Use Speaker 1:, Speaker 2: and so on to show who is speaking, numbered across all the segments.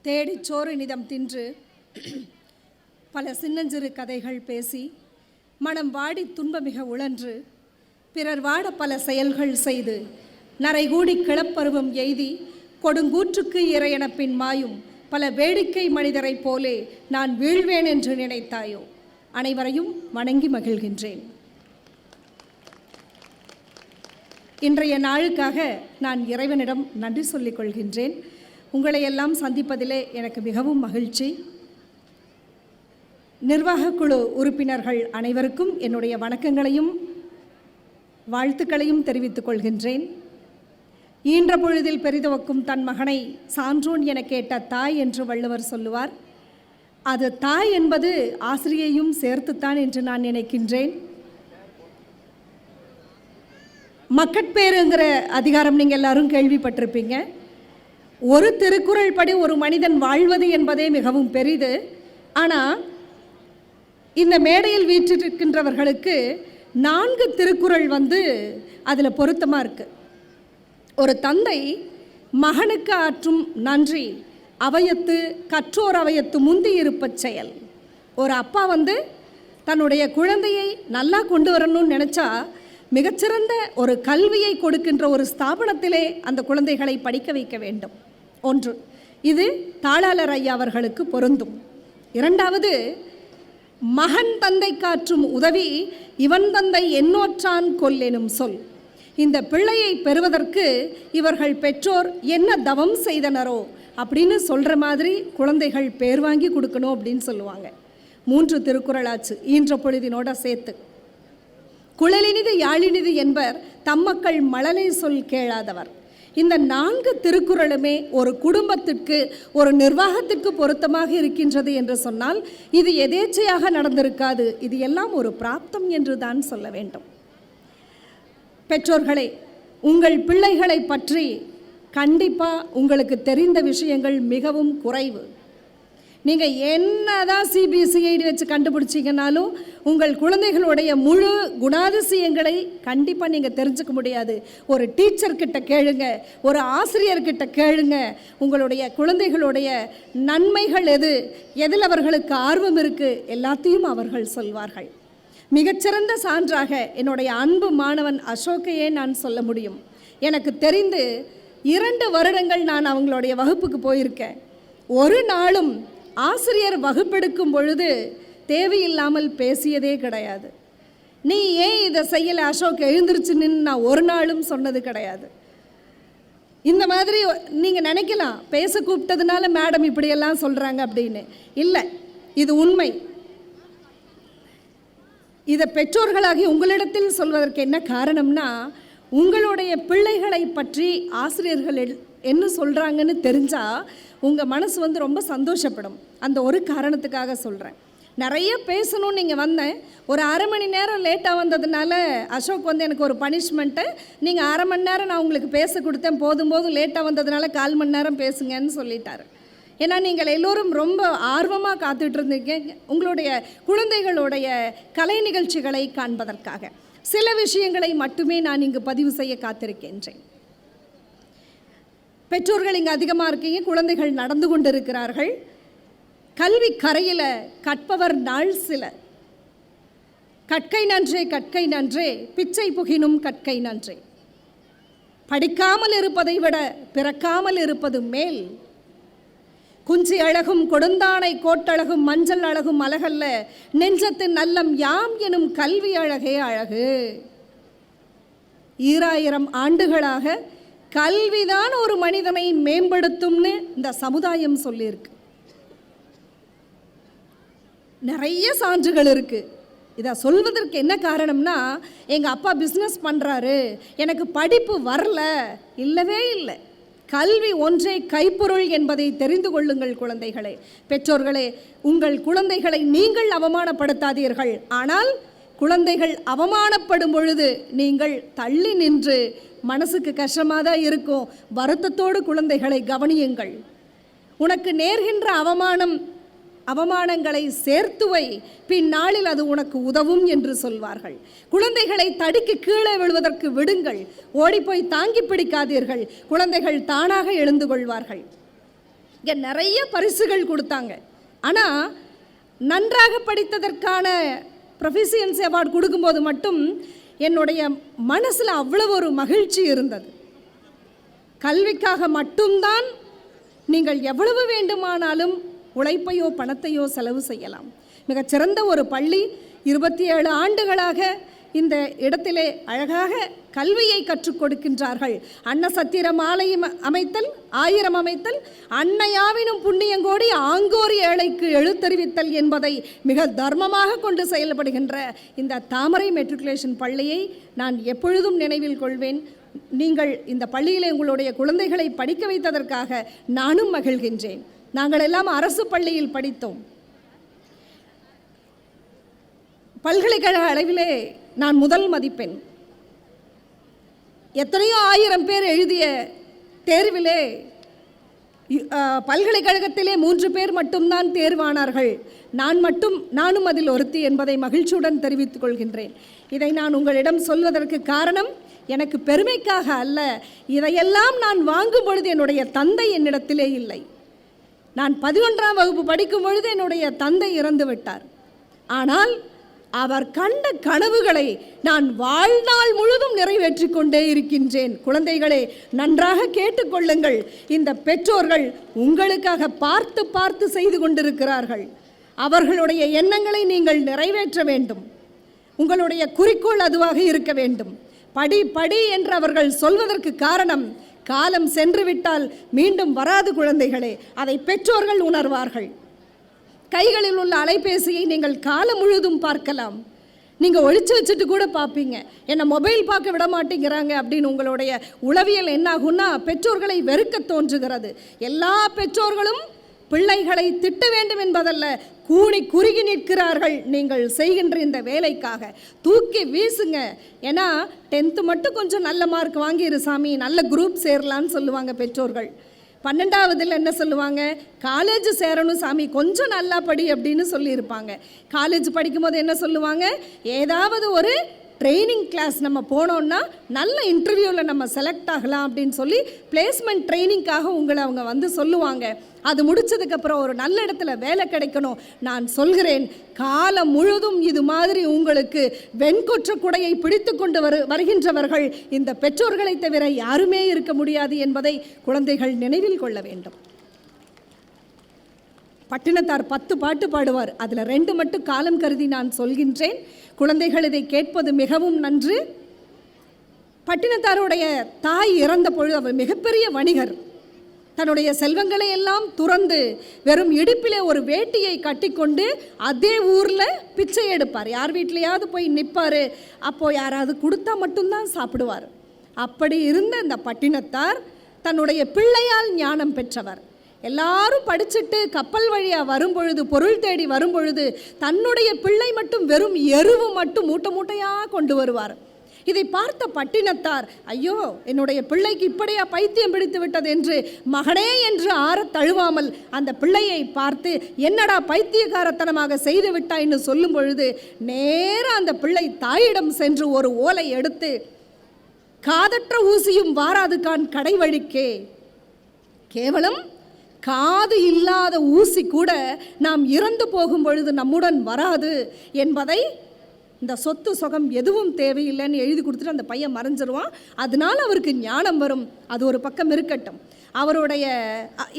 Speaker 1: தேடிச்சோறு நிதம் தின்று பல சின்னஞ்சிறு கதைகள் பேசி மனம் வாடி துன்பமிக உழன்று பிறர் வாட பல செயல்கள் செய்து நரைகூடி கிளப்பருவம் எய்தி கொடுங்கூற்றுக்கு இறையெனப்பின் மாயும் பல வேடிக்கை மனிதரைப் போலே நான் வீழ்வேன் என்று நினைத்தாயோ? அனைவரையும் வணங்கி மகிழ்கின்றேன். இன்றைய நாளுக்காக நான் இறைவனிடம் நன்றி சொல்லிக் கொள்கின்றேன். உங்களையெல்லாம் சந்திப்பதிலே எனக்கு மிகவும் மகிழ்ச்சி. நிர்வாகக்குழு உறுப்பினர்கள் அனைவருக்கும் என்னுடைய வணக்கங்களையும் வாழ்த்துக்களையும் தெரிவித்துக் கொள்கின்றேன். ஈன்ற பொழுதில் பெரிதுவக்கும் தன் மகனை சான்றோன் என கேட்ட தாய் என்று வள்ளுவர் சொல்லுவார். அது தாய் என்பது ஆசிரியையும் சேர்த்துத்தான் என்று நான் நினைக்கின்றேன். மக்கட்பேறுங்கிற அதிகாரம் நீங்கள் எல்லாரும் கேள்விப்பட்டிருப்பீங்க. ஒரு திருக்குறள் படி ஒரு மனிதன் வாழ்வது என்பதே மிகவும் பெரிது. ஆனால் இந்த மேடையில் வீற்றிருக்கின்றவர்களுக்கு 4 திருக்குறள் அதில் பொருத்தமாக இருக்குது. ஒரு தந்தை மகனுக்கு ஆற்றும் நன்றி அவையத்து கற்றோர் அவையத்து முந்தி இருப்பச் செயல். ஒரு அப்பா தன்னுடைய குழந்தையை நல்லா கொண்டு வரணும்னு நினச்சா மிகச்சிறந்த ஒரு கல்வியை கொடுக்கின்ற ஒரு ஸ்தாபனத்திலே அந்த குழந்தைகளை படிக்க வைக்க வேண்டும். ஒன்று, இது தாளாளர் ஐயா அவர்களுக்கு பொருந்தும். இரண்டாவது, மகன் தந்தை காற்றும் உதவி இவன் தந்தை என்னோற்றான் கொல்லெனும் சொல். இந்த பிள்ளையை பெறுவதற்கு இவர்கள் பெற்றோர் என்ன தவம் செய்தனரோ அப்படின்னு சொல்கிற மாதிரி குழந்தைகள் பேர் வாங்கி கொடுக்கணும் அப்படின்னு சொல்லுவாங்க. 3 திருக்குறளாச்சு ஈன்ற பொழுதினோட சேர்த்து. குழலினிது யாழினிது என்பர் தம்மக்கள் மழலை சொல் கேளாதவர். இந்த 4 திருக்குறளுமே ஒரு குடும்பத்திற்கு ஒரு நிர்வாகத்திற்கு பொருத்தமாக இருக்கின்றது என்று சொன்னால் இது எதேச்சையாக நடந்திருக்காது. இது எல்லாம் ஒரு பிராப்தம் என்று தான் சொல்ல வேண்டும். பெற்றோர்களே, உங்கள் பிள்ளைகளை பற்றி கண்டிப்பாக உங்களுக்கு தெரிந்த விஷயங்கள் மிகவும் குறைவு. நீங்கள் என்னதான் சிபிசிஐடி வச்சு கண்டுபிடிச்சிங்கனாலும் உங்கள் குழந்தைகளுடைய முழு குணாதிசயங்களை கண்டிப்பாக நீங்கள் தெரிஞ்சுக்க முடியாது. ஒரு டீச்சர்கிட்ட கேளுங்க, ஒரு ஆசிரியர்கிட்ட கேளுங்க, உங்களுடைய குழந்தைகளுடைய நன்மைகள் எதில் அவர்களுக்கு ஆர்வம் இருக்குது எல்லாத்தையும் அவர்கள் சொல்வார்கள். மிகச்சிறந்த சான்றாக என்னுடைய அன்பு மாணவன் அசோக்கையே நான் சொல்ல முடியும். எனக்கு தெரிந்து 2 வருடங்கள் நான் அவங்களுடைய வகுப்புக்கு போயிருக்கேன். ஒரு நாளும் ஆசிரியர் வகுப்பெடுக்கும் பொழுது தேவையில்லாமல் பேசியதே கிடையாது. நீ ஏன் இதை செய்யலை அசோக் எழுந்திருச்சு நின்று நான் ஒரு நாளும் சொன்னது கிடையாது. இந்த மாதிரி நீங்கள் நினைக்கலாம் பேச கூப்பிட்டதுனால மேடம் இப்படியெல்லாம் சொல்கிறாங்க அப்படின்னு. இல்லை, இது உண்மை. இதை பெற்றோர்களாகி உங்களிடத்தில் சொல்வதற்கு என்ன காரணம்னா, உங்களுடைய பிள்ளைகளை பற்றி ஆசிரியர்கள் என்ன சொல்கிறாங்கன்னு தெரிஞ்சால் உங்கள் மனசு ரொம்ப சந்தோஷப்படும். அந்த ஒரு காரணத்துக்காக சொல்கிறேன். நிறைய பேசணும்னு நீங்கள் வந்தேன். ஒரு அரை மணி நேரம் லேட்டாக வந்ததுனால அசோக் எனக்கு ஒரு பனிஷ்மெண்ட்டு, நீங்கள் அரை மணி நேரம் நான் உங்களுக்கு பேச கொடுத்தேன், போதும் லேட்டாக வந்ததுனால 1/4 மணி நேரம் பேசுங்கன்னு சொல்லிட்டார். ஏன்னா நீங்கள் எல்லோரும் ரொம்ப ஆர்வமாக காத்துட்டு இருந்தீங்க உங்களுடைய குழந்தைகளுடைய கலை நிகழ்ச்சிகளை காண்பதற்காக. சில விஷயங்களை மட்டுமே நான் இங்கு பதிவு செய்ய காத்திருக்கின்றேன். பெற்றோர்கள் இங்கே அதிகமாக இருக்கீங்க, குழந்தைகள் நடந்து கொண்டு இருக்கிறார்கள். கல்வி கரையில் கற்பவர் நாள் சில. கற்கை நன்றே கற்கை நன்றே பிச்சை புகினும் கற்கை நன்றே. படிக்காமல் இருப்பதை விட பிறக்காமல் இருப்பது மேல். குஞ்சி அழகும் கொடுந்தானை கோட்டழகும் மஞ்சள் அழகும் அழகல்ல நெஞ்சத்தின் நல்லம் யாம் எனும் கல்வி அழகே அழகு. 2000 ஆண்டுகளாக கல்விதான் ஒரு மனிதனை மேம்படுத்தும்னு இந்த சமுதாயம் சொல்லியிருக்கு. நிறைய சான்றுகள் இருக்கு. இதை சொல்வதற்கு என்ன காரணம்னா, எங்கள் அப்பா பிஸ்னஸ் பண்ணுறாரு, எனக்கு படிப்பு வரல, இல்லவே இல்லை. கல்வி ஒன்றே கைப்பொருள் என்பதை தெரிந்து கொள்ளுங்கள் குழந்தைகளே. பெற்றோர்களே, உங்கள் குழந்தைகளை நீங்கள் அவமானப்படுத்தாதீர்கள். ஆனால் குழந்தைகள் அவமானப்படும் பொழுது நீங்கள் தள்ளி நின்று, மனசுக்கு கஷ்டமாக தான் இருக்கும், வருத்தத்தோடு குழந்தைகளை கவனியுங்கள். உனக்கு நேர்கின்ற அவமானங்களை சேர்த்துவை, பின்னாளில் அது உனக்கு உதவும் என்று சொல்வார்கள். குழந்தைகளை தடிக்கு கீழே விழுவதற்கு விடுங்கள், ஓடிப்போய் தாங்கி பிடிக்காதீர்கள். குழந்தைகள் தானாக எழுந்து கொள்வார்கள். இங்கே நிறைய பரிசுகள் கொடுத்தாங்க. ஆனால் நன்றாக படித்ததற்கான ப்ரொஃபிஷியன்சி அவார்டு கொடுக்கும்போது மட்டும் என்னுடைய மனசில் அவ்வளவு ஒரு மகிழ்ச்சி இருந்தது. கல்விக்காக மட்டும்தான் நீங்கள் எவ்வளவு வேண்டுமானாலும் உழைப்பையோ பணத்தையோ செலவு செய்யலாம். மிகச்சிறந்த ஒரு பள்ளி 27 ஆண்டுகளாக இந்த இடத்திலே அழகாக கல்வியை கற்றுக் கொடுக்கின்றார்கள். அன்னசத்திரம் ஆலயம் அமைத்தல், 1000 அமைத்தல், அன்னையாவினும் புண்ணியங்கோடி ஆங்கோரி ஏழைக்கு எழுத்தறிவித்தல் என்பதை மிக தர்மமாக கொண்டு செயல்படுகின்ற இந்த தாமரை மெட்ரிகுலேஷன் பள்ளியை நான் எப்பொழுதும் நினைவில் கொள்வேன். நீங்கள் இந்த பள்ளியிலே உங்களுடைய குழந்தைகளை படிக்க வைத்ததற்காக நானும் மகிழ்கின்றேன். நாங்கள் எல்லாம் அரசு பள்ளியில் படித்தோம். பல்கலைக்கழக அளவிலே நான் முதல் மதிப்பெண். எத்தனையோ 1000 பேர் எழுதிய தேர்விலே பல்கலைக்கழகத்திலே 3 பேர் மட்டும்தான் தேர்வானார்கள். நானும் அதில் ஒருத்தி என்பதை மகிழ்ச்சியுடன் தெரிவித்துக் கொள்கின்றேன். இதை நான் உங்களிடம் சொல்வதற்கு காரணம் எனக்கு பெருமைக்காக அல்ல. இதையெல்லாம் நான் வாங்கும் பொழுது என்னுடைய தந்தை என்னிடத்திலே இல்லை. நான் 11ஆம் வகுப்பு படிக்கும் பொழுது என்னுடைய தந்தை இறந்து விட்டார். ஆனால் அவர் கண்ட கனவுகளை நான் வாழ்நாள் முழுதும் நிறைவேற்றி கொண்டே இருக்கின்றேன். குழந்தைகளே, நன்றாக கேட்டுக்கொள்ளுங்கள். இந்த பெற்றோர்கள் உங்களுக்காக பார்த்து பார்த்து செய்து கொண்டிருக்கிறார்கள். அவர்களுடைய எண்ணங்களை நீங்கள் நிறைவேற்ற வேண்டும். உங்களுடைய குறிக்கோள் அதுவாக இருக்க வேண்டும். படி படி என்று அவர்கள் சொல்வதற்கு காரணம், காலம் சென்று விட்டால் மீண்டும் வராது குழந்தைகளே. அதை பெற்றோர்கள் உணர்வார்கள். கைகளில் உள்ள அலைபேசியை நீங்கள் காலம் முழுதும் பார்க்கலாம். நீங்கள் ஒழிச்சு வச்சுட்டு கூட பார்ப்பீங்க. என்னை மொபைல் பார்க்க விட மாட்டேங்கிறாங்க அப்படின்னு உங்களுடைய உளவியல் என்னாகும்னா பெற்றோர்களை வெறுக்க தோன்றுகிறது. எல்லா பெற்றோர்களும் பிள்ளைகளை திட்ட வேண்டும் என்பதல்ல, கூணி குறுகி நிற்கிறார்கள் நீங்கள் செய்கின்ற இந்த வேலைக்காக. தூக்கி வீசுங்க. ஏன்னா 10th மட்டும் கொஞ்சம் நல்ல மார்க் வாங்கிரு சாமி, நல்ல குரூப் சேரலான்னு சொல்லுவாங்க பெற்றோர்கள். 12ஆவதில் என்ன சொல்லுவாங்க, காலேஜ் சேரணும் சாமி, கொஞ்சம் நல்லா படி அப்படின்னு சொல்லியிருப்பாங்க. காலேஜ் படிக்கும்போது என்ன சொல்லுவாங்க, ஏதாவது ஒரு ட்ரைனிங் கிளாஸ் நம்ம போனோன்னா நல்ல இன்டர்வியூவில் நம்ம செலக்ட் ஆகலாம் அப்படின்னு சொல்லி பிளேஸ்மெண்ட் ட்ரைனிங்காக உங்களை அவங்க வந்து சொல்லுவாங்க. அது முடித்ததுக்கப்புறம் ஒரு நல்ல இடத்துல வேலை கிடைக்கணும். நான் சொல்கிறேன், காலம் முழுதும் இது மாதிரி உங்களுக்கு வெண்கொற்ற குடையை பிடித்து கொண்டு வருகின்றவர்கள் இந்த பெற்றோர்களை தவிர யாருமே இருக்க முடியாது என்பதை குழந்தைகள் நினைவில் கொள்ள வேண்டும். பட்டினத்தார் 10 பாட்டு பாடுவார். அதில் 2 மட்டும் காலம் கருதி நான் சொல்கின்றேன். குழந்தைகள் இதை கேட்பது மிகவும் நன்று. பட்டினத்தாருடைய தாய் இறந்த பொழுது அவர் மிகப்பெரிய வணிகர். தன்னுடைய செல்வங்களை எல்லாம் துறந்து வெறும் இடுப்பிலே ஒரு வேட்டியை கட்டிக்கொண்டு அதே ஊரில் பிச்சை எடுப்பார். யார் வீட்லையாவது போய் நிற்பார். அப்போது யாராவது கொடுத்தா மட்டும்தான் சாப்பிடுவார். அப்படி இருந்த இந்த பட்டினத்தார் தன்னுடைய பிள்ளையால் ஞானம் பெற்றவர். எல்லாரும் படிச்சுட்டு கப்பல் வழியாக வரும்பொழுது, பொருள் தேடி வரும்பொழுது தன்னுடைய பிள்ளை மட்டும் வெறும் எருவு மட்டும் மூட்டை மூட்டையாக கொண்டு வருவார். இதை பார்த்த பட்டினத்தார், ஐயோ என்னுடைய பிள்ளைக்கு இப்படியா பைத்தியம் பிடித்து விட்டது என்று மகனே என்று ஆற தழுவாமல் அந்த பிள்ளையை பார்த்து, என்னடா பைத்தியகாரத்தனமாக செய்து விட்டாய்ன்னு சொல்லும் பொழுது நேராக அந்த பிள்ளை தாயிடம் சென்று ஒரு ஓலை எடுத்து, காதற்ற ஊசியும் வாராது கான் கடை வழிக்கே, கேவலம் காது இல்லாத ஊசி கூட நாம் இறந்து போகும் பொழுது நம்முடன் வராது என்பதை, இந்த சொத்து சுகம் எதுவும் தேவையில்லைன்னு எழுதி கொடுத்துட்டு அந்த பையன் மறைஞ்சிருவான். அதனால் அவருக்கு ஞானம் வரும். அது ஒரு பக்கம் இருக்கட்டும்.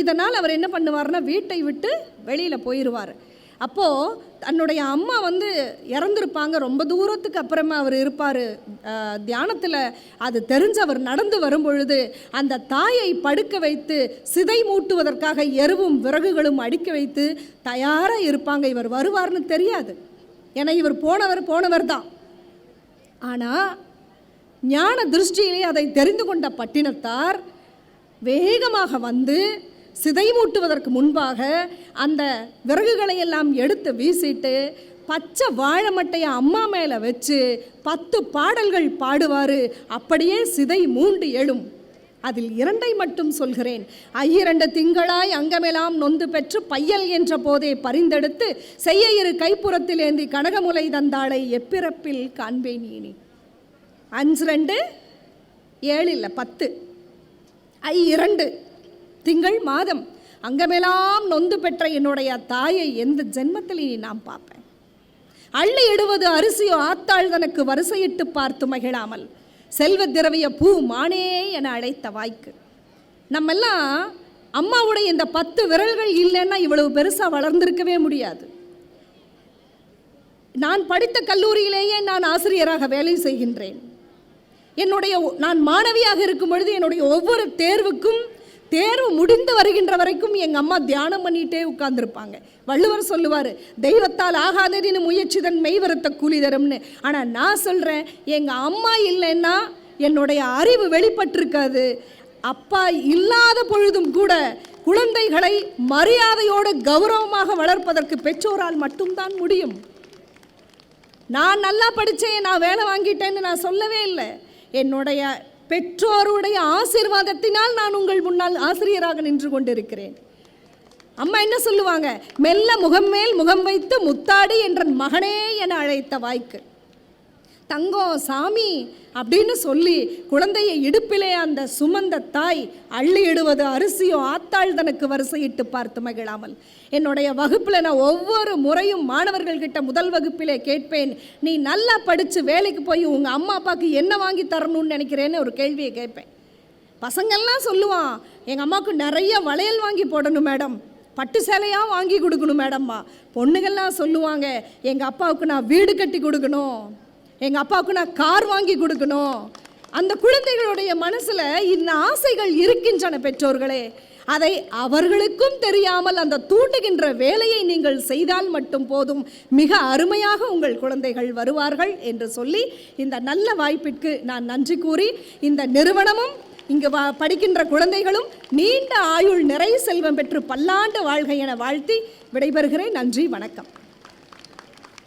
Speaker 1: இதனால் அவர் என்ன பண்ணுவார்னா வீட்டை விட்டு வெளியில் போயிடுவார். அப்போது தன்னுடைய அம்மா இறந்துருப்பாங்க. ரொம்ப தூரத்துக்கு அப்புறமா அவர் இருப்பார் தியானத்தில். அது தெரிஞ்சு அவர் நடந்து வரும்பொழுது அந்த தாயை படுக்க வைத்து சிதை மூட்டுவதற்காக எருவும் விறகுகளும் அடுக்கி வைத்து தயாராக இருப்பாங்க. இவர் வருவார்னு தெரியாது. ஏன்னா இவர் போனவர் தான். ஆனால் ஞான திருஷ்டியிலே அதை தெரிந்து கொண்ட பட்டினத்தார் வேகமாக வந்து சிதை மூட்டுவதற்கு முன்பாக அந்த விறகுகளை எல்லாம் எடுத்து வீசிட்டு பச்சை வாழை மட்டையை அம்மா மேலே வச்சு 10 பாடல்கள் பாடுவார். அப்படியே சிதை மூண்டு எழும். அதில் 2 மட்டும் சொல்கிறேன். 2 திங்களாய் அங்கமெல்லாம் நொந்து பெற்று பையல் என்ற போதே பரிந்தெடுத்து செய்ய இரு கைப்புறத்தில் ஏந்தி கனகமுலை தந்தாளை எப்பிறப்பில் காண்பேன் இனி. 5 2 7 இல்லை 10. 2 திங்கள் மாதம் அங்கமெல்லாம் நொந்து பெற்ற என்னுடைய தாயை எந்த ஜென்மத்தில் இனி நான் பார்ப்பேன்? அள்ளி இடுவது அரிசியோ ஆத்தாள் தனக்கு வரிசையிட்டு பார்த்து மகிழாமல் செல்வ திரவிய பூ மானே என அழைத்த வாய்க்கு. நம்மெல்லாம் அம்மாவுடைய இந்த 10 விரல்கள் இல்லைன்னா இவ்வளவு பெருசாக வளர்ந்திருக்கவே முடியாது. நான் படித்த கல்லூரியிலேயே நான் ஆசிரியராக வேலை செய்கின்றேன். நான் மாணவியாக இருக்கும் பொழுது என்னுடைய ஒவ்வொரு தேர்வு முடிந்து வருகின்ற வரைக்கும் எங்கள் அம்மா தியானம் பண்ணிகிட்டே உட்கார்ந்துருப்பாங்க. வள்ளுவர் சொல்லுவார், தெய்வத்தால் ஆகாததின்னு முயற்சிதன் மெய்வரத்த கூலி தரும்னு. ஆனால் நான் சொல்கிறேன், எங்கள் அம்மா இல்லைன்னா என்னுடைய அறிவு வெளிப்பட்டிருக்காது. அப்பா இல்லாத பொழுதும் கூட குழந்தைகளை மரியாதையோடு கௌரவமாக வளர்ப்பதற்கு பெற்றோரால் மட்டும்தான் முடியும். நான் நல்லா படித்தேன், நான் வேலை வாங்கிட்டேன்னு நான் சொல்லவே இல்லை. என்னுடைய பெற்றோருடைய ஆசீர்வாதத்தினால் நான் உங்கள் முன்னால் ஆசிரியராக நின்று கொண்டிருக்கிறேன். அம்மா என்ன சொல்லுவாங்க? மெல்ல முகம் மேல் முகம் வைத்து முத்தாடி என்ற மகனே என அழைத்த வாய்க்கு. தங்கம் சாமி அப்படின்னு சொல்லி குழந்தையை இடுப்பிலே அந்த சுமந்த தாய் அள்ளி இடுவது அரிசியோ ஆத்தாள் தனக்கு வரிசையிட்டு பார்த்து மகிழாமல். என்னுடைய வகுப்பில் நான் ஒவ்வொரு முறையும் மாணவர்கள்கிட்ட முதல் வகுப்பிலே கேட்பேன், நீ நல்லா படித்து வேலைக்கு போய் உங்கள் அம்மா அப்பாவுக்கு என்ன வாங்கி தரணும்னு நினைக்கிறேன்னு ஒரு கேள்வியை கேட்பேன். பசங்கள்லாம் சொல்லுவான், எங்கள் அம்மாவுக்கு நிறைய வளையல் வாங்கி போடணும் மேடம், பட்டு சேலையாக வாங்கி கொடுக்கணும் மேடம்மா. பொண்ணுகள்லாம் சொல்லுவாங்க, எங்கள் அப்பாவுக்கு நான் வீடு கட்டி கொடுக்கணும், எங்கள் அப்பாவுக்கு நான் கார் வாங்கி கொடுக்கணும். அந்த குழந்தைகளுடைய மனசில் இந்த ஆசைகள் இருக்கின்றன பெற்றோர்களே. அதை அவர்களுக்கும் தெரியாமல் அந்த தூண்டுகின்ற வேலையை நீங்கள் செய்தால் மட்டும் போதும், மிக அருமையாக உங்கள் குழந்தைகள் வருவார்கள் என்று சொல்லி இந்த நல்ல வாய்ப்பிற்கு நான் நன்றி கூறி, இந்த நிறுவனமும் இங்கு படிக்கின்ற குழந்தைகளும் நீண்ட ஆயுள் நிறை செல்வம் பெற்று பல்லாண்டு வாழ்க என வாழ்த்தி விடைபெறுகிறேன். நன்றி, வணக்கம்.